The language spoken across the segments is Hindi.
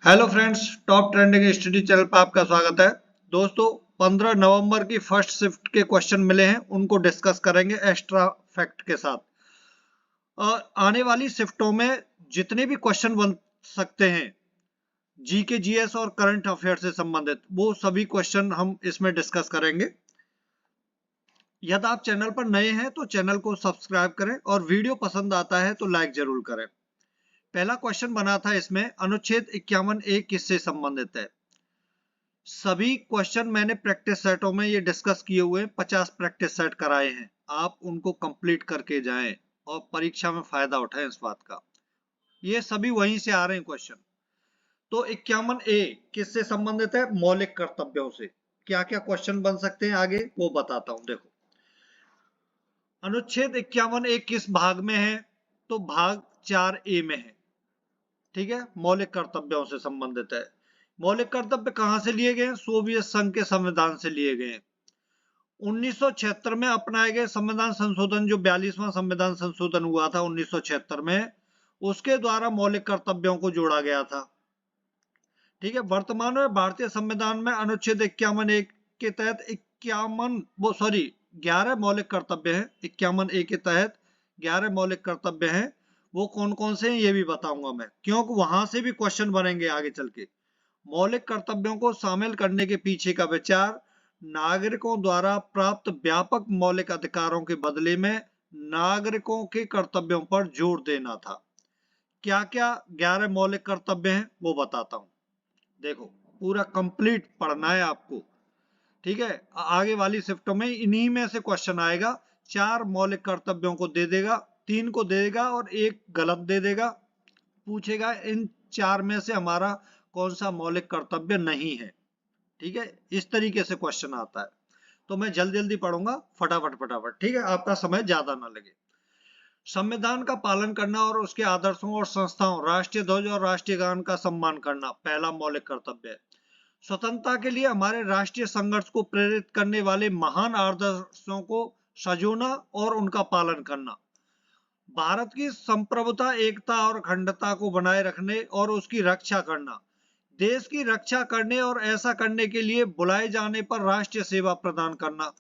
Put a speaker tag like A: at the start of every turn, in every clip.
A: Hello friends, top trending study channel पर आपका स्वागत है। दोस्तों, 15 नवंबर की फर्स्ट शिफ्ट के क्वेश्चन मिले हैं, उनको डिस्कस करेंगे एक्स्ट्रा फैक्ट के साथ। और आने वाली शिफ्टों में जितने भी क्वेश्चन बन सकते हैं जीके, जीएस और करंट अफेयर से संबंधित, वो सभी क्वेश्चन हम इसमें डिस्कस करेंगे। यदि आप चैनल पर नए हैं तो चैनल को सब्सक्राइब करें और वीडियो पसंद आता है तो लाइक जरूर करें। पहला क्वेश्चन बना था इसमें, अनुच्छेद 51A किससे संबंधित है। सभी क्वेश्चन मैंने प्रैक्टिस सेटों में ये डिस्कस किए हुए 50 प्रैक्टिस सेट कराए हैं। आप उनको कंप्लीट करके जाएं और परीक्षा में फायदा उठाएं इस बात का। ये सभी वहीं से आ रहे हैं क्वेश्चन। तो 51A किससे संबंधित है? मौलिक कर्तव्यों से। क्या क्या क्वेश्चन बन सकते हैं आगे वो बताता हूं। देखो, अनुच्छेद 51A किस भाग में है? तो भाग 4A में है। ठीक है, मौलिक कर्तव्यों से संबंधित है। मौलिक कर्तव्य कहां से लिए गए? सोवियत संघ के संविधान से लिए गए। 1976 में अपनाए गए संविधान संशोधन, जो 42वां संविधान संशोधन हुआ था 1976 में, उसके द्वारा मौलिक कर्तव्यों को जोड़ा गया था। ठीक है, वर्तमान में भारतीय संविधान में अनुच्छेद 51A के तहत 11 मौलिक कर्तव्य हैं। 51A के तहत 11 मौलिक कर्तव्य हैं। वो कौन कौन से हैं ये भी बताऊंगा मैं, क्योंकि वहां से भी क्वेश्चन बनेंगे आगे चल के। मौलिक कर्तव्यों को शामिल करने के पीछे का विचार नागरिकों द्वारा प्राप्त व्यापक मौलिक अधिकारों के बदले में नागरिकों के कर्तव्यों पर जोर देना था। क्या क्या 11 मौलिक कर्तव्य हैं वो बताता हूं। देखो, पूरा कंप्लीट पढ़ना है आपको। ठीक है, आगे वाली शिफ्टों में इन्हीं में से क्वेश्चन आएगा। 4 मौलिक कर्तव्यों को दे देगा, 3 को दे देगा और 1 गलत दे देगा। पूछेगा इन 4 में से हमारा कौन सा मौलिक कर्तव्य नहीं है। ठीक है, इस तरीके से क्वेश्चन आता है। तो मैं जल्दी जल्दी पढ़ूंगा, फटाफट फटाफट। ठीक है, आपका समय ज्यादा ना लगे। संविधान का पालन करना और उसके आदर्शों और संस्थाओं, राष्ट्रीय ध्वज और राष्ट्रीय गान का सम्मान करना पहला मौलिक कर्तव्य है। स्वतंत्रता के लिए हमारे राष्ट्रीय संघर्ष को प्रेरित करने वाले महान आदर्शों को सजोना और उनका पालन करना। भारत की संप्रभुता, एकता और अखंडता को बनाए रखने और उसकी रक्षा करना। देश की रक्षा करने और ऐसा करने के लिए बुलाए जाने पर राष्ट्रीय सेवा प्रदान करना।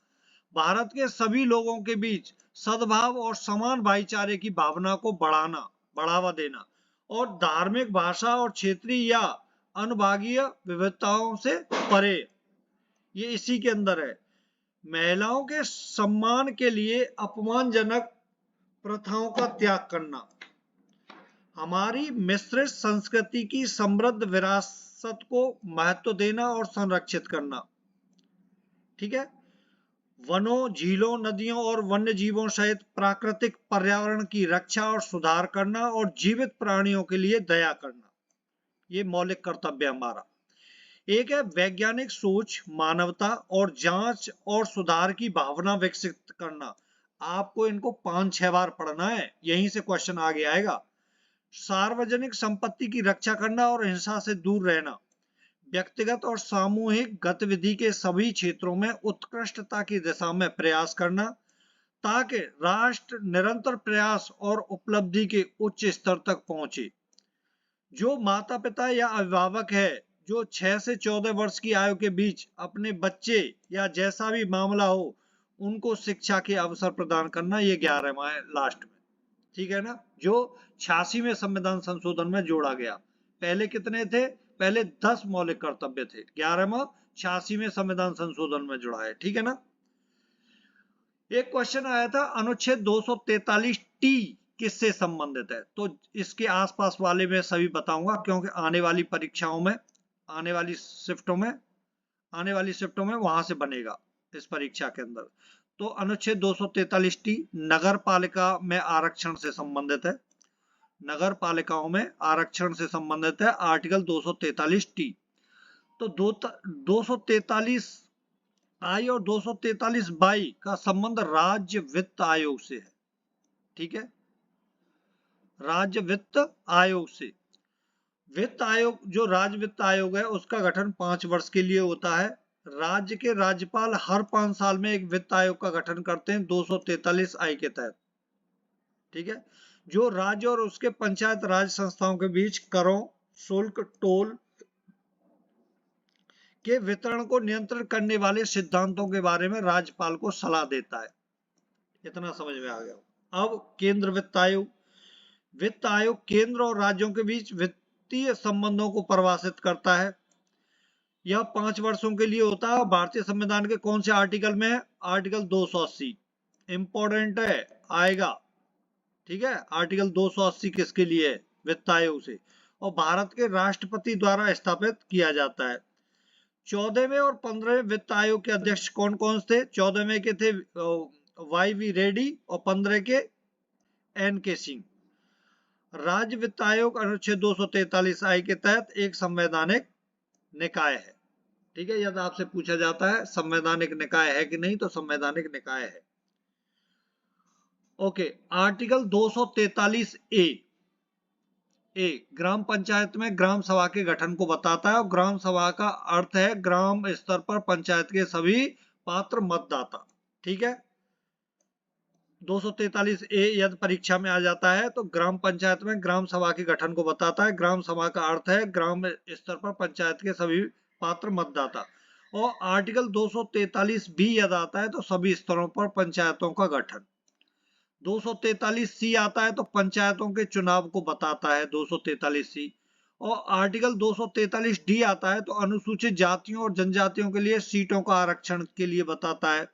A: भारत के सभी लोगों के बीच सद्भाव और समान भाईचारे की भावना को बढ़ावा देना और धार्मिक, भाषा और क्षेत्रीय या अनुभागीय विविधताओं से परे, ये इसी के अंदर है। महिलाओं के सम्मान के लिए अपमानजनक प्रथाओं का त्याग करना। हमारी मिश्रित संस्कृति की समृद्ध विरासत को महत्व देना और संरक्षित करना। ठीक है, वनों, झीलों, नदियों और वन्य जीवों सहित प्राकृतिक पर्यावरण की रक्षा और सुधार करना और जीवित प्राणियों के लिए दया करना। ये मौलिक कर्तव्य हमारा। एक है वैज्ञानिक सोच, मानवता और जांच और सुधार की भावना विकसित करना। आपको इनको 5-6 बार पढ़ना है, यहीं से क्वेश्चन आगे आएगा। सार्वजनिक संपत्ति की रक्षा करना और हिंसा से दूर रहना। व्यक्तिगत और सामूहिक गतिविधि के सभी क्षेत्रों में उत्कृष्टता की दिशा में प्रयास करना, ताकि राष्ट्र निरंतर प्रयास और उपलब्धि के उच्च स्तर तक पहुंचे। जो माता पिता या अभिभावक है जो 6 से 14 वर्ष की आयु के बीच अपने बच्चे या जैसा भी मामला हो, उनको शिक्षा के अवसर प्रदान करना, ये 11वां है लास्ट में। ठीक है ना, जो 86 में संविधान संशोधन में जोड़ा गया। पहले कितने थे? पहले 10 मौलिक कर्तव्य थे, 11वां 86 में संविधान संशोधन में जुड़ा है। ठीक है ना। एक क्वेश्चन आया था, अनुच्छेद 243T किससे संबंधित है? तो इसके आसपास वाले में सभी बताऊंगा, क्योंकि आने वाली परीक्षाओं में, आने वाली शिफ्टों में वहां से बनेगा इस परीक्षा के अंदर। तो अनुच्छेद 243T नगर पालिका में आरक्षण से संबंधित है। नगर पालिकाओं में आरक्षण से संबंधित है आर्टिकल 243T। तो 243I और 243बाई का संबंध राज्य वित्त आयोग से है। ठीक है, राज्य वित्त आयोग से। वित्त आयोग, जो राज्य वित्त आयोग है, उसका गठन 5 वर्ष के लिए होता है। राज्य के राज्यपाल हर 5 साल में एक वित्त आयोग का गठन करते हैं 243I के तहत। ठीक है, जो राज्य और उसके पंचायत राज संस्थाओं के बीच करों, शुल्क, टोल के वितरण को नियंत्रित करने वाले सिद्धांतों के बारे में राज्यपाल को सलाह देता है। इतना समझ में आ गया। अब केंद्र वित्त आयोग। वित्त आयोग केंद्र और राज्यों के बीच वित्तीय संबंधों को परिभाषित करता है। यह 5 वर्षों के लिए होता है। भारतीय संविधान के कौन से आर्टिकल में है? आर्टिकल 280। इंपॉर्टेंट है, आएगा। ठीक है, आर्टिकल 280 किसके लिए है? वित्त आयोग से। और भारत के राष्ट्रपति द्वारा स्थापित किया जाता है। 14वें और 15वें वित्त आयोग के अध्यक्ष कौन कौन थे? 14वें के थे YV रेड्डी और 15 के NK सिंह। राज्य वित्त आयोग अनुच्छेद 243 आई के तहत एक संवैधानिक निकाय है। ठीक है, यदि आपसे पूछा जाता है संवैधानिक निकाय है कि नहीं, तो संवैधानिक निकाय है। ओके, आर्टिकल 243 ए ग्राम पंचायत में ग्राम सभा के गठन को बताता है। और ग्राम सभा का अर्थ है ग्राम स्तर पर पंचायत के सभी पात्र मतदाता। ठीक है, 243 ए यदि परीक्षा में आ जाता है तो ग्राम पंचायत में ग्राम सभा के गठन को बताता है। ग्राम सभा का अर्थ है ग्राम स्तर पर पंचायत के सभी पात्र मतदाता। और आर्टिकल 243 बी यदि आता है तो सभी स्तरों पर पंचायतों का गठन। 243 सी आता है तो पंचायतों के चुनाव को बताता है 243 सी। और आर्टिकल 243 डी आता है तो अनुसूचित जातियों और जनजातियों के लिए सीटों का आरक्षण के लिए बताता है।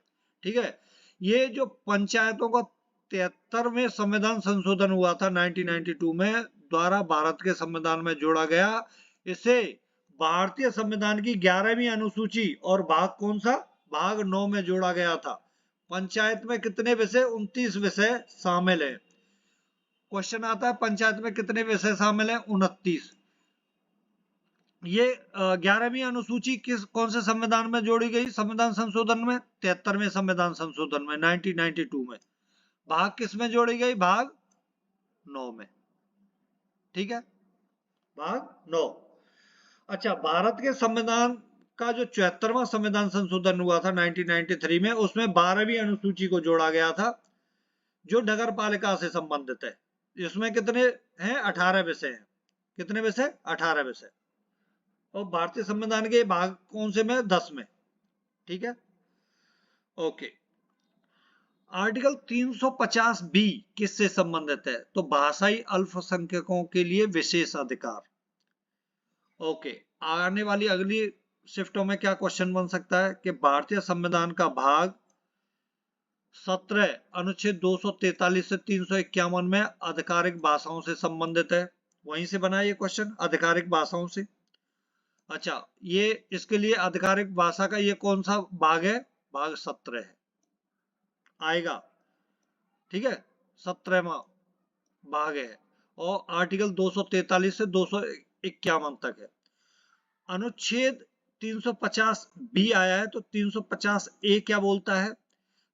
A: ठीक है, ये जो पंचायतों का 73वें संविधान संशोधन हुआ था 1992 में द्वारा भारत के संविधान में जोड़ा गया। इसे भारतीय संविधान की 11वीं अनुसूची और भाग कौन सा? भाग 9 में जोड़ा गया था। पंचायत में कितने विषय? 29 विषय शामिल है। क्वेश्चन आता है पंचायत में कितने विषय शामिल हैं? 29। ये 11वीं अनुसूची कौन से संविधान में जोड़ी गई? संविधान संशोधन में, 73वें संविधान संशोधन में 1992 में। भाग किस में जोड़ी गई? भाग 9 में। ठीक है, भाग 9। अच्छा, भारत के संविधान का जो 74वां संविधान संशोधन हुआ था 1993 में, उसमें 12वीं अनुसूची को जोड़ा गया था जो नगर पालिका से संबंधित है। इसमें कितने हैं? 18 विषय हैं। कितने विषय? 18 विषय। और भारतीय संविधान के भाग कौन से में? 10 में। ठीक है, ओके। आर्टिकल 350 बी किससे संबंधित है? तो भाषाई अल्पसंख्यकों के लिए विशेष अधिकार। ओके, आने वाली अगली शिफ्टों में क्या क्वेश्चन बन सकता है कि भारतीय संविधान का भाग 17 अनुच्छेद 243 से 351 में आधिकारिक भाषाओं से संबंधित है। वहीं से बना ये क्वेश्चन, आधिकारिक भाषाओं से। अच्छा, ये इसके लिए आधिकारिक भाषा का ये कौन सा भाग है? भाग 17 है, आएगा। ठीक है, 17वां भाग है। और आर्टिकल 243 से 251 तक है। अनुच्छेद 350 बी आया है तो 350 ए क्या बोलता है?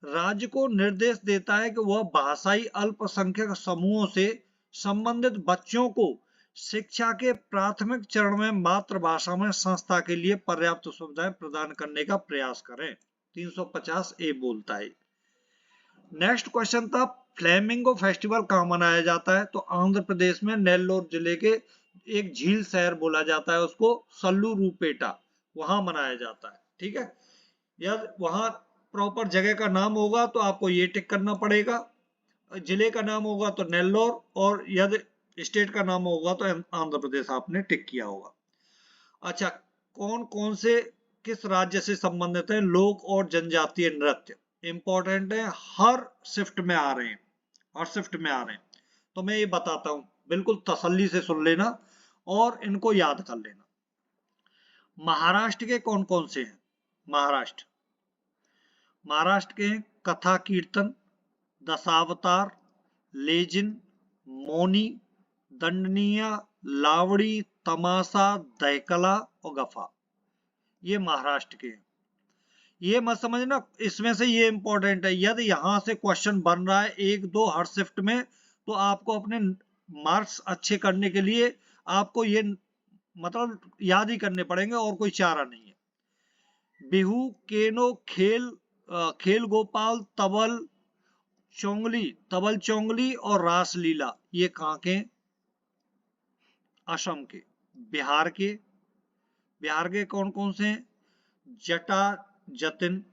A: राज्य को निर्देश देता है कि वह भाषाई अल्पसंख्यक समूहों से संबंधित बच्चों को शिक्षा के प्राथमिक चरण में मातृभाषा में संस्था के लिए पर्याप्त सुविधाएं प्रदान करने का प्रयास करें। 350 ए बोलता है। नेक्स्ट क्वेश्चन था फ्लेमिंगो फेस्टिवल कहाँ मनाया जाता है? तो आंध्र प्रदेश में नेल्लोर जिले के एक झील शहर बोला जाता है उसको, सल्लूरूपेटा, वहां मनाया जाता है। ठीक है, यदि वहां प्रॉपर जगह का नाम होगा तो आपको ये टिक करना पड़ेगा। जिले का नाम होगा तो नेल्लोर, और यदि स्टेट का नाम होगा तो आंध्र प्रदेश आपने टिक किया होगा। अच्छा, कौन कौन से किस राज्य से संबंधित है लोक और जनजातीय नृत्य? इंपॉर्टेंट है, हर शिफ्ट में आ रहे हैं, हर शिफ्ट में आ रहे हैं। तो मैं ये बताता हूं, बिल्कुल तसल्ली से सुन लेना और इनको याद कर लेना। महाराष्ट्र के कौन कौन से हैं? महाराष्ट्र के कथा कीर्तन, दशावतार, लेजिन, मौनी, दंडनीय, लावड़ी, तमाशा, दहकला और गफा। ये महाराष्ट्र के हैं। ये मत समझना, इसमें से ये इंपॉर्टेंट है। यदि यहां से क्वेश्चन बन रहा है 1-2 हर शिफ्ट में, तो आपको अपने मार्क्स अच्छे करने के लिए आपको ये मतलब याद ही करने पड़ेंगे और कोई चारा नहीं है। बिहू, केनो, खेल गोपाल, तबल चोंगली और रासलीला, ये कहाँ के? असम के। बिहार के कौन कौन से हैं? जटा जतिन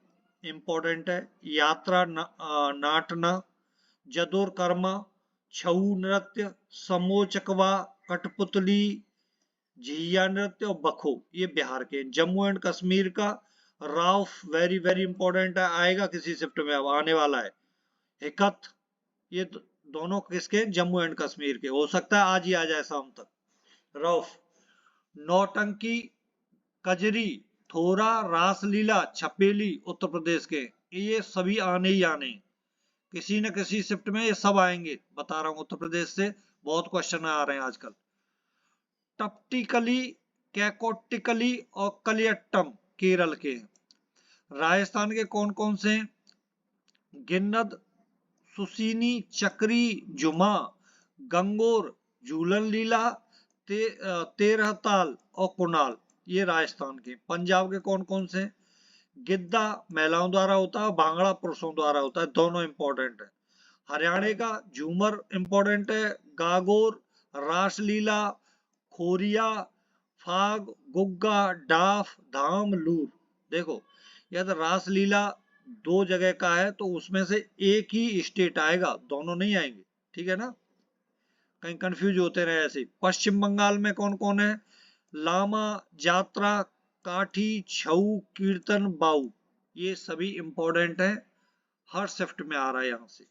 A: इंपॉर्टेंट है, यात्रा नाटना, जदोर कर्मा, छऊ नृत्य, समोचकवा, कठपुतली, झिया नृत्य और बखो, ये बिहार के। जम्मू एंड कश्मीर का राउफ, वेरी वेरी इंपॉर्टेंट है, आएगा किसी शिफ्ट में, अब आने वाला है। हिकत, ये दोनों किसके, जम्मू एंड कश्मीर के, हो सकता है आज ही आ जाए शाम तक। रौफ। नौटंकी, कजरी, थोरा, रासलीला, छपेली उत्तर प्रदेश के, ये सभी आने ही आने, किसी न किसी शिफ्ट में ये सब आएंगे, बता रहा हूं। उत्तर प्रदेश से बहुत क्वेश्चन आ रहे हैं आजकल। टप्टिकली, कैकोटिकली और कलियट्टम केरल के। राजस्थान के कौन कौन से, गिन्नद, सुसीनी, चक्री, जुमा, गंगोर, झूलन लीला, तेरहताल और कुणाल, ये राजस्थान के। पंजाब के कौन कौन से, गिद्दा महिलाओं द्वारा होता है, भांगड़ा पुरुषों द्वारा होता है, दोनों इंपॉर्टेंट है। हरियाणा का झूमर इंपॉर्टेंट है, गागोर, रासलीला, खोरिया, फाग, गुग्गा, डाफ, धाम, लूर। देखो यदि रासलीला दो जगह का है तो उसमें से एक ही स्टेट आएगा, दोनों नहीं आएंगे, ठीक है ना, कहीं कंफ्यूज होते रहे ऐसे। पश्चिम बंगाल में कौन कौन है, लामा, जात्रा, काठी, छऊ, कीर्तन, बाऊ, ये सभी इंपॉर्टेंट है, हर शिफ्ट में आ रहा है यहां से।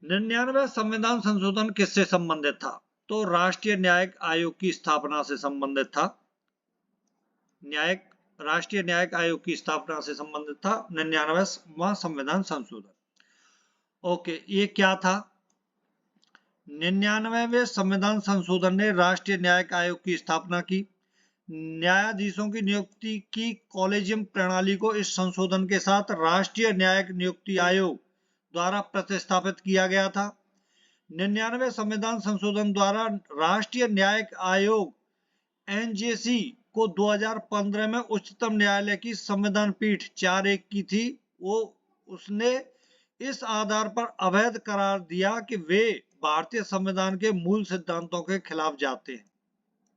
A: 99वां संविधान संशोधन किससे संबंधित था, तो राष्ट्रीय न्यायिक आयोग की स्थापना से संबंधित था। राष्ट्रीय न्यायिक आयोग की स्थापना से संबंधित था 99वां संविधान संशोधन। ओके, ये क्या था, 99वें संविधान संशोधन ने राष्ट्रीय न्यायिक आयोग की स्थापना की। न्यायाधीशों की नियुक्ति की कॉलेजियम प्रणाली को इस संशोधन के साथ राष्ट्रीय न्यायिक नियुक्ति आयोग द्वारा प्रतिस्थापित किया गया था। 99वें संविधान संशोधन द्वारा राष्ट्रीय न्यायिक आयोग एनजेसी को 2015 में उच्चतम न्यायालय की संविधान पीठ 4-1 की थी, उसने इस आधार पर अवैध करार दिया कि वे भारतीय संविधान के मूल सिद्धांतों के खिलाफ जाते हैं,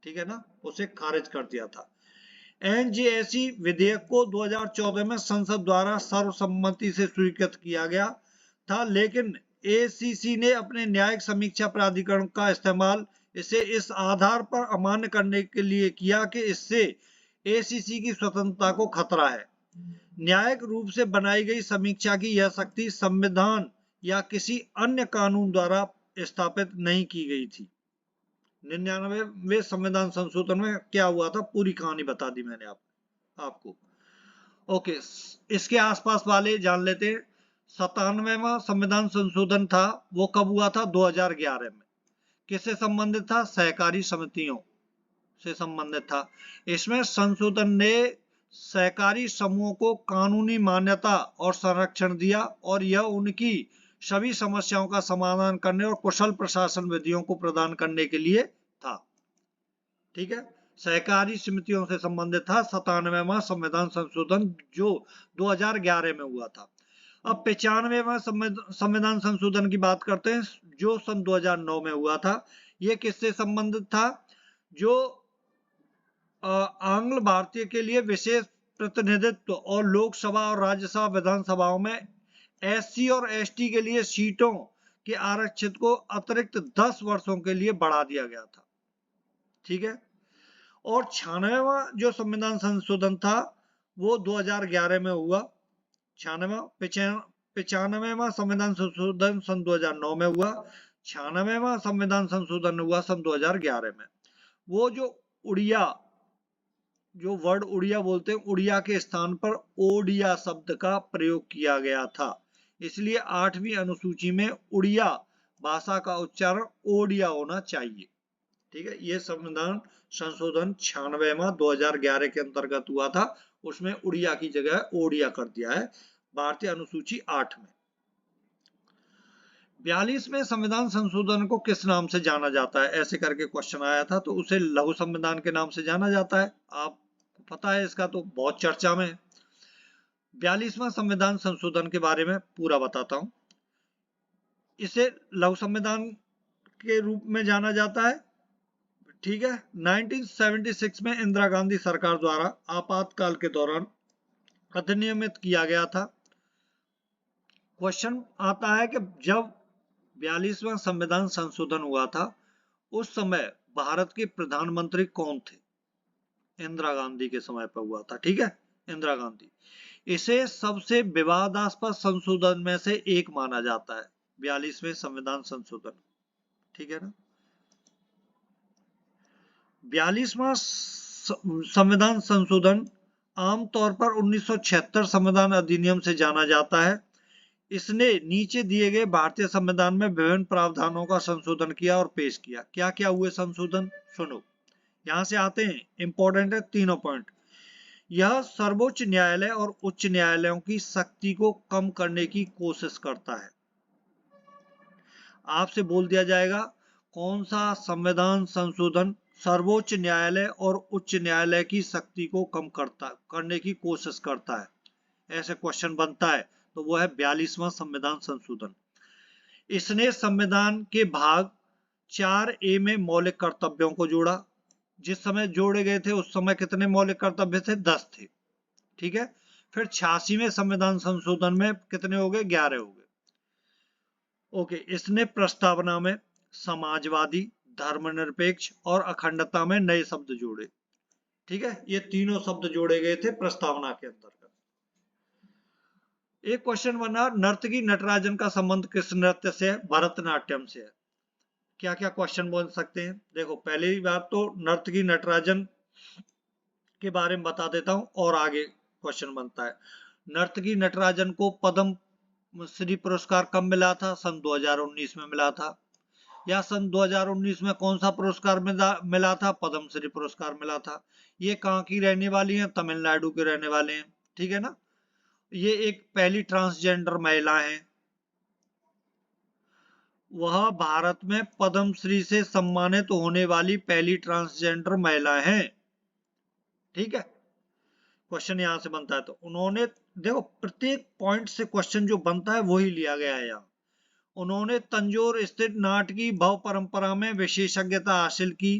A: ठीक है ना, उसे खारिज कर दिया था। एनजेसी विधेयक को 2014 में संसद द्वारा सर्वसम्मति से स्वीकृत किया गया था, लेकिन एसीसी ने अपने न्यायिक समीक्षा प्राधिकरण का इस्तेमाल इसे इस आधार पर अमान्य करने के लिए किया कि इससे एसीसी की स्वतंत्रता को खतरा है। न्यायिक रूप से बनाई गई समीक्षा की यह शक्ति संविधान या किसी अन्य कानून द्वारा स्थापित नहीं की गई थी। 99वें संविधान संशोधन में क्या हुआ था, पूरी कहानी बता दी मैंने आपको। ओके, इसके आसपास वाले जान लेते हैं। 97वां संविधान संशोधन था, वो कब हुआ था, 2011 में। किससे संबंधित था, सहकारी समितियों से संबंधित था। इसमें संशोधन ने सहकारी समूहों को कानूनी मान्यता और संरक्षण दिया और यह उनकी सभी समस्याओं का समाधान करने और कुशल प्रशासन विधियों को प्रदान करने के लिए था, ठीक है। सहकारी समितियों से संबंधित था 97वां संविधान संशोधन जो 2011 में हुआ था। अब 95वां संविधान संशोधन की बात करते हैं जो सन 2009 में हुआ था। यह किससे संबंधित था, जो आंग्ल भारतीय के लिए विशेष प्रतिनिधित्व और लोकसभा और राज्यसभा विधानसभाओं में एससी और एसटी के लिए सीटों के आरक्षित को अतिरिक्त 10 वर्षों के लिए बढ़ा दिया गया था, ठीक है। और 96वां जो संविधान संशोधन था वो 2011 में हुआ। 95वां संविधान संशोधन सन 2009 में हुआ। 96वां संविधान संशोधन हुआ सन 2011 में। वो जो उड़िया, जो वर्ड उड़िया बोलते हैं, उड़िया के स्थान पर ओडिया शब्द का प्रयोग किया गया था, इसलिए 8वीं अनुसूची में उड़िया भाषा का उच्चारण ओडिया होना चाहिए, ठीक है। ये संविधान संशोधन 96वां 2011 के अंतर्गत हुआ था, उसमें उड़िया की जगह ओडिया कर दिया है भारतीय अनुसूची 8 में। 42वें संविधान संशोधन को किस नाम से जाना जाता है, ऐसे करके क्वेश्चन आया था, तो उसे लघु संविधान के नाम से जाना जाता है। आपको पता है इसका, तो बहुत चर्चा में है। 42वां संविधान संशोधन के बारे में पूरा बताता हूं। इसे लघु संविधान के रूप में जाना जाता है, ठीक है। 1976 में इंदिरा गांधी सरकार द्वारा आपातकाल के दौरान अधिनियमित किया गया था। क्वेश्चन आता है कि जब 42वां संविधान संशोधन हुआ था उस समय भारत के प्रधानमंत्री कौन थे? इंदिरा गांधी के समय पर हुआ था। ठीक है, इंदिरा गांधी। इसे सबसे विवादास्पद संशोधन में से एक माना जाता है, 42वें संविधान संशोधन। ठीक है ना। 42वां संविधान संशोधन आमतौर पर 1976 संविधान अधिनियम से जाना जाता है। इसने नीचे दिए गए भारतीय संविधान में विभिन्न प्रावधानों का संशोधन किया और पेश किया। क्या क्या हुए संशोधन, सुनो। यहां से आते हैं, इंपॉर्टेंट है तीनों पॉइंट। यह सर्वोच्च न्यायालय और उच्च न्यायालयों की शक्ति को कम करने की कोशिश करता है। आपसे बोल दिया जाएगा कौन सा संविधान संशोधन सर्वोच्च न्यायालय और उच्च न्यायालय की शक्ति को कम करने की कोशिश करता है, ऐसे क्वेश्चन बनता है, तो वो है 42वां संविधान संशोधन। इसने संविधान के भाग 4A में मौलिक कर्तव्यों को जोड़ा। जिस समय जोड़े गए थे उस समय कितने मौलिक कर्तव्य थे? 10 थे। ठीक है। फिर 86वें संविधान संशोधन में कितने हो गए? 11 हो गए। ओके। इसने प्रस्तावना में समाजवादी, धर्मनिरपेक्ष और अखंडता में नए शब्द जोड़े। ठीक है, ये तीनों शब्द जोड़े गए थे प्रस्तावना के अंतर्गत। एक क्वेश्चन बना, नर्तकी नटराजन का संबंध किस नृत्य से है? भरतनाट्यम से है। क्या क्या क्वेश्चन बोल सकते हैं? देखो, पहली बात तो नर्तकी नटराजन के बारे में बता देता हूं और आगे क्वेश्चन बनता है। नर्तकी नटराजन को पद्म श्री पुरस्कार कब मिला था? सन 2019 में मिला था। या सन 2019 में कौन सा पुरस्कार मिला था? पद्म श्री पुरस्कार मिला था। ये कहाँ की रहने वाली हैं? तमिलनाडु के रहने वाले हैं। ठीक है ना। ये एक पहली ट्रांसजेंडर महिला है। वह भारत में पद्म श्री से सम्मानित होने वाली पहली ट्रांसजेंडर महिला है। ठीक है। क्वेश्चन यहां से बनता है, तो उन्होंने, देखो प्रत्येक पॉइंट से क्वेश्चन जो बनता है वही लिया गया है यहाँ। उन्होंने तंजौर स्थित नाटकी भाव परंपरा में विशेषज्ञता हासिल की।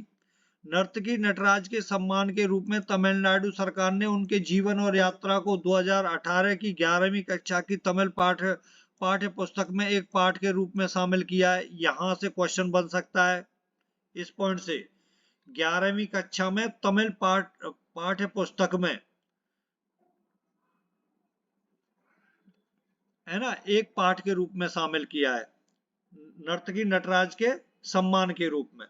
A: नर्तकी नटराज के सम्मान के रूप में तमिलनाडु सरकार ने उनके जीवन और यात्रा को 2018 की 11वीं कक्षा की तमिल पाठ्य पुस्तक में एक पाठ के रूप में शामिल किया है। यहां से क्वेश्चन बन सकता है इस पॉइंट से। 11वीं कक्षा में तमिल पाठ्य पुस्तक में, है ना, एक पाठ के रूप में शामिल किया है, नर्तकी नटराज के सम्मान के रूप में।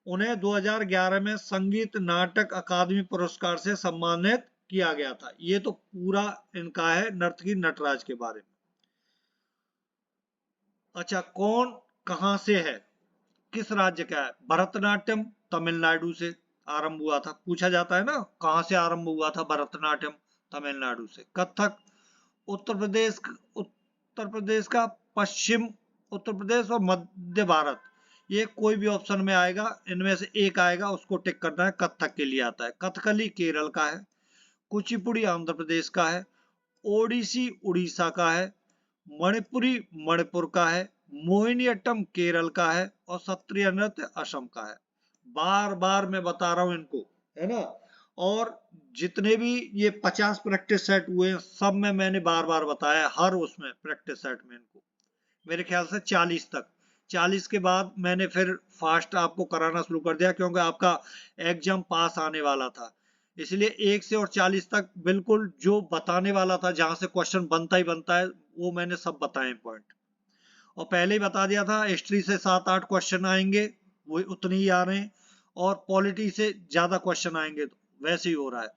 A: उन्हें 2011 में संगीत नाटक अकादमी पुरस्कार से सम्मानित किया गया था। ये तो पूरा इनका है नर्तकी नटराज के बारे में। अच्छा, कौन कहां से है, किस राज्य का है? भरतनाट्यम तमिलनाडु से आरंभ हुआ था। पूछा जाता है ना, कहां से आरंभ हुआ था भरतनाट्यम? तमिलनाडु से। कथक उत्तर प्रदेश का, पश्चिम उत्तर प्रदेश और मध्य भारत, ये कोई भी ऑप्शन में आएगा, इनमें से एक आएगा, उसको टिक करना है। कथक के लिए आता है। कथकली केरल का है। कुचिपुड़ी आंध्र प्रदेश का है। ओडिसी उड़ीसा का है। मणिपुरी मणिपुर का है। मोहिनीअट्टम केरल का है। और सत्रिय नृत्य असम का है। बार बार मैं बता रहा हूं इनको, है ना। और जितने भी ये 50 प्रैक्टिस सेट हुए हैं, सब में मैंने बार बार बताया, हर उसमें प्रैक्टिस सेट में इनको मेरे ख्याल से 40 तक। 40 के बाद मैंने फिर फास्ट आपको कराना शुरू कर दिया, क्योंकि आपका एग्जाम पास आने वाला था। इसलिए 1 से और 40 तक बिल्कुल जो बताने वाला था, जहां से क्वेश्चन बनता ही बनता है, वो मैंने सब बताए पॉइंट। और पहले ही बता दिया था, हिस्ट्री से 7-8 क्वेश्चन आएंगे, वो उतने ही आ रहे हैं। और पॉलिटी से ज्यादा क्वेश्चन आएंगे, तो वैसे ही हो रहा है।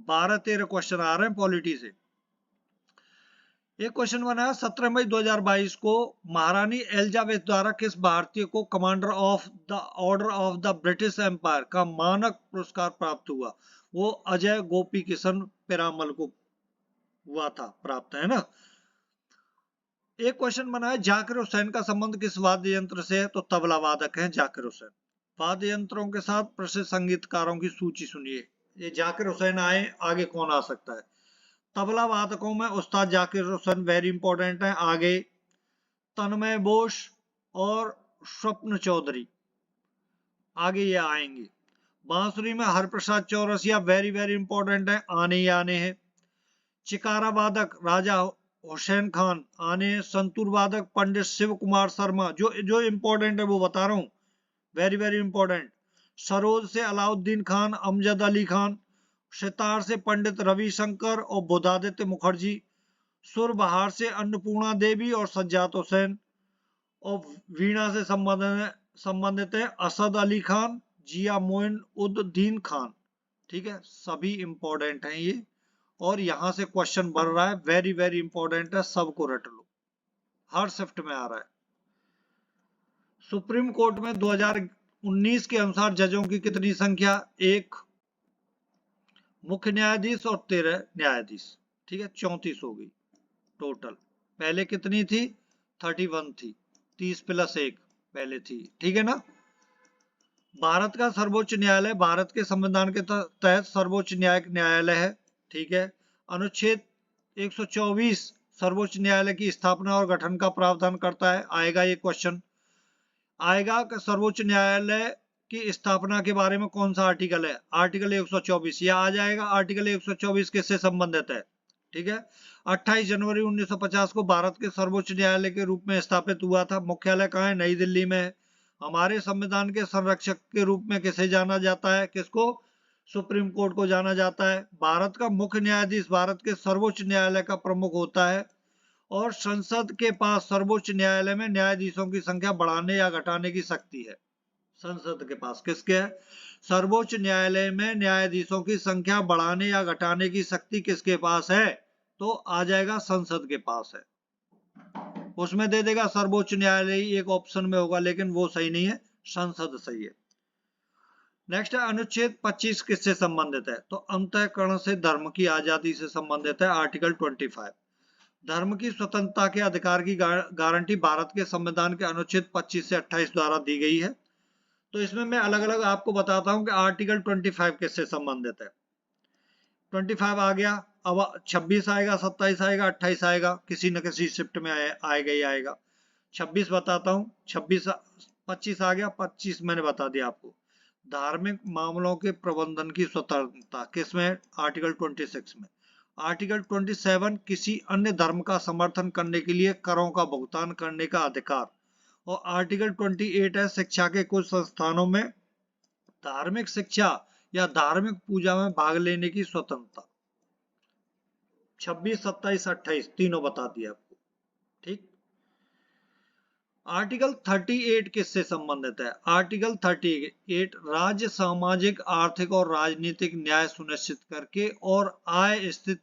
A: 12-13 क्वेश्चन आ रहे हैं पॉलिटी से। एक क्वेश्चन बना है, 17 मई 2022 को महारानी एलिजाबेथ द्वारा किस भारतीय को Commander of the Order of the British Empire का मानक पुरस्कार प्राप्त हुआ? वो अजय गोपी किशन पेरामल को हुआ था प्राप्त, है ना। एक क्वेश्चन बना है, जाकिर हुसैन का संबंध किस वाद्य यंत्र से है? तो तबला वादक है जाकिर हुसैन। वाद्य यंत्रों के साथ प्रसिद्ध संगीतकारों की सूची सुनिए। ये जाकिर हुसैन आए, आगे कौन आ सकता है? तबला वादकों में उस्ताद जाकिर हुसैन वेरी इंपॉर्टेंट है। आगे तन्मय बोस और स्वप्न चौधरी। आगे ये आएंगे। बांसुरी में Hariprasad Chaurasia very very important है, आने ही आने हैं। चिकारा वादक राजा हुसैन खान आने। संतूर वादक पंडित शिव कुमार शर्मा, जो जो इंपॉर्टेंट है वो बता रहा हूं, वेरी वेरी इंपॉर्टेंट। सरोज से अलाउद्दीन खान, अमजद अली खान। सितार से पंडित रविशंकर और बुधादित्य मुखर्जी। सुर बहार से अन्नपूर्णा देवी और सज्जाद हुसैन। और वीणा से संबंधित है असद अली खान, जिया मोइन उद दीन खान। ठीक है, सभी इंपॉर्टेंट हैं ये, और यहां से क्वेश्चन बन रहा है, वेरी वेरी इंपॉर्टेंट है, सबको रट लो, हर शिफ्ट में आ रहा है। सुप्रीम कोर्ट में 2019 के अनुसार जजों की कितनी संख्या? 1 मुख्य न्यायाधीश और 13 न्यायाधीश। ठीक है, 34 हो गई टोटल। पहले कितनी थी? 31 थी, 30 प्लस 1 पहले थी। ठीक है ना। भारत का सर्वोच्च न्यायालय भारत के संविधान के तहत सर्वोच्च न्यायिक न्यायालय है। ठीक है। अनुच्छेद 124 सर्वोच्च न्यायालय की स्थापना और गठन का प्रावधान करता है। आएगा ये क्वेश्चन, आएगा कि सर्वोच्च न्यायालय की स्थापना के बारे में कौन सा आर्टिकल है? आर्टिकल 124, यह आ जाएगा। आर्टिकल 124 किससे संबंधित है? ठीक है। 28 जनवरी 1950 को भारत के सर्वोच्च न्यायालय के रूप में स्थापित हुआ था। मुख्यालय कहाँ है? नई दिल्ली में है। हमारे संविधान के संरक्षक के रूप में किसे जाना जाता है? किसको? सुप्रीम कोर्ट को जाना जाता है। भारत का मुख्य न्यायाधीश भारत के सर्वोच्च न्यायालय का प्रमुख होता है, और संसद के पास सर्वोच्च न्यायालय में न्यायाधीशों की संख्या बढ़ाने या घटाने की शक्ति है। संसद के पास किसके है? सर्वोच्च न्यायालय में न्यायाधीशों की संख्या बढ़ाने या घटाने की शक्ति किसके पास है? तो आ जाएगा संसद के पास है। उसमें दे देगा सर्वोच्च न्यायालय, एक ऑप्शन में होगा, लेकिन वो सही नहीं है, संसद सही है। नेक्स्ट है अनुच्छेद 25 किससे संबंधित है? तो अंतःकरण से धर्म की आजादी से संबंधित है। आर्टिकल 25 धर्म की स्वतंत्रता के अधिकार की गारंटी भारत के संविधान के अनुच्छेद 25 से 28 द्वारा दी गई है। तो इसमें मैं अलग अलग आपको बताता हूं कि आर्टिकल 25 किससे संबंधित है। 25 आ गया, अब 26 आएगा, 27 आएगा, 28 आएगा, किसी न किसी शिफ्ट में आएगा ही आएगा। 26 बताता हूं, 25 आ गया, 25 मैंने बता दिया आपको। धार्मिक मामलों के प्रबंधन की स्वतंत्रता किसमें? आर्टिकल 26 में। आर्टिकल 27 किसी अन्य धर्म का समर्थन करने के लिए करों का भुगतान करने का अधिकार। और आर्टिकल 28 है शिक्षा के कुछ संस्थानों में धार्मिक शिक्षा या धार्मिक पूजा में भाग लेने की स्वतंत्रता। 26, 27, 28 तीनों बता दिया आपको। ठीक। आर्टिकल 38 किससे संबंधित है? आर्टिकल 38 राज्य सामाजिक, आर्थिक और राजनीतिक न्याय सुनिश्चित करके और आय स्थित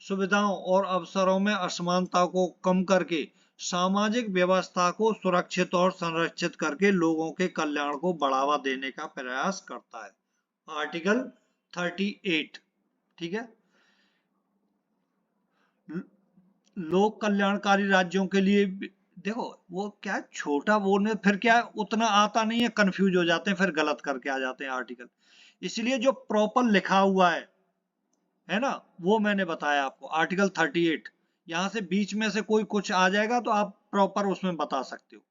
A: सुविधाओं और अवसरों में असमानता को कम करके सामाजिक व्यवस्था को सुरक्षित और संरक्षित करके लोगों के कल्याण को बढ़ावा देने का प्रयास करता है। आर्टिकल 38। ठीक है। लोक कल्याणकारी राज्यों के लिए देखो, वो क्या छोटा बोलने फिर क्या उतना आता नहीं है, कंफ्यूज हो जाते हैं, फिर गलत करके आ जाते हैं आर्टिकल। इसलिए जो प्रॉपर लिखा हुआ है ना, वो मैंने बताया आपको। आर्टिकल 38, यहां से बीच में से कोई कुछ आ जाएगा तो आप प्रॉपर उसमें बता सकते हो।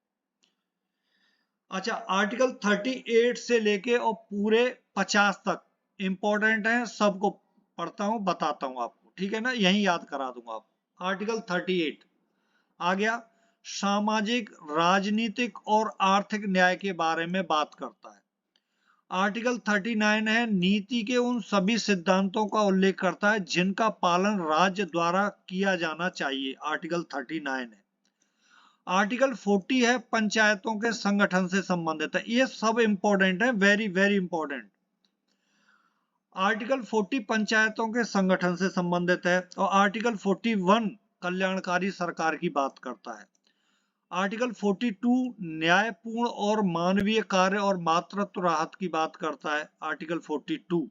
A: अच्छा, आर्टिकल 38 से लेके और पूरे 50 तक इंपॉर्टेंट है, सबको पढ़ता हूं, बताता हूं आपको। ठीक है ना, यही याद करा दूंगा आपको। आर्टिकल 38 आ गया, सामाजिक, राजनीतिक और आर्थिक न्याय के बारे में बात करता है। आर्टिकल 39 है नीति के उन सभी सिद्धांतों का उल्लेख करता है जिनका पालन राज्य द्वारा किया जाना चाहिए। आर्टिकल 39 है। आर्टिकल 40 है पंचायतों के संगठन से संबंधित है। ये सब इंपॉर्टेंट है, वेरी वेरी इंपॉर्टेंट। आर्टिकल 40 पंचायतों के संगठन से संबंधित है। और आर्टिकल 41 कल्याणकारी सरकार की बात करता है। आर्टिकल 42 न्यायपूर्ण और मानवीय कार्य और मातृत्व राहत की बात करता है। आर्टिकल 42।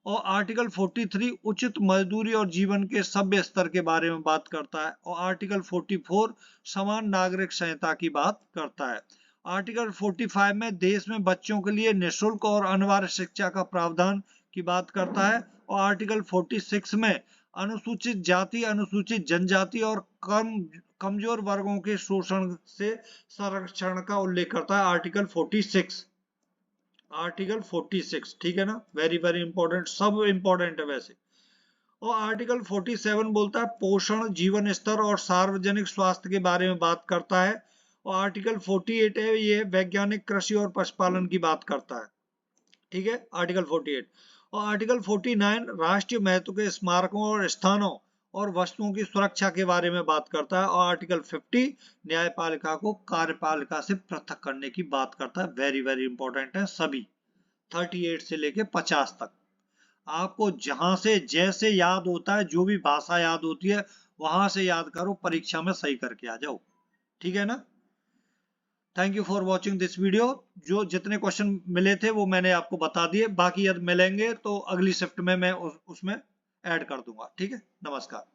A: और आर्टिकल 43 उचित मजदूरी और जीवन के सभ्य स्तर के बारे में बात करता है। और आर्टिकल 44 समान नागरिक संहिता की बात करता है। आर्टिकल 45 में देश में बच्चों के लिए निःशुल्क और अनिवार्य शिक्षा का प्रावधान की बात करता है। और आर्टिकल 46 में अनुसूचित जाति, अनुसूचित जनजाति और कमजोर वर्गों के शोषण से संरक्षण का उल्लेख करता है। आर्टिकल 46। आर्टिकल 46, ठीक है ना, वेरी वेरी इंपॉर्टेंट, सब इंपॉर्टेंट है वैसे। और आर्टिकल 47 बोलता है पोषण, जीवन स्तर और सार्वजनिक स्वास्थ्य के बारे में बात करता है। और आर्टिकल 48 है, ये वैज्ञानिक कृषि और पशुपालन की बात करता है, ठीक है, आर्टिकल 48। और आर्टिकल 49 राष्ट्रीय महत्व के स्मारकों और स्थानों और वस्तुओं की सुरक्षा के बारे में बात करता है। और आर्टिकल 50 न्यायपालिका को कार्यपालिका से पृथक करने की बात करता है, वेरी वेरी इंपॉर्टेंट है सभी, 38 से लेके 50 तक। आपको जहां से जैसे याद होता है, जो भी भाषा याद होती है वहां से याद करो, परीक्षा में सही करके आ जाओ, ठीक है ना। Thank you for watching this video. जो जितने क्वेश्चन मिले थे वो मैंने आपको बता दिए, बाकी यदि मिलेंगे तो अगली शिफ्ट में मैं उसमें ऐड कर दूंगा, ठीक है। नमस्कार।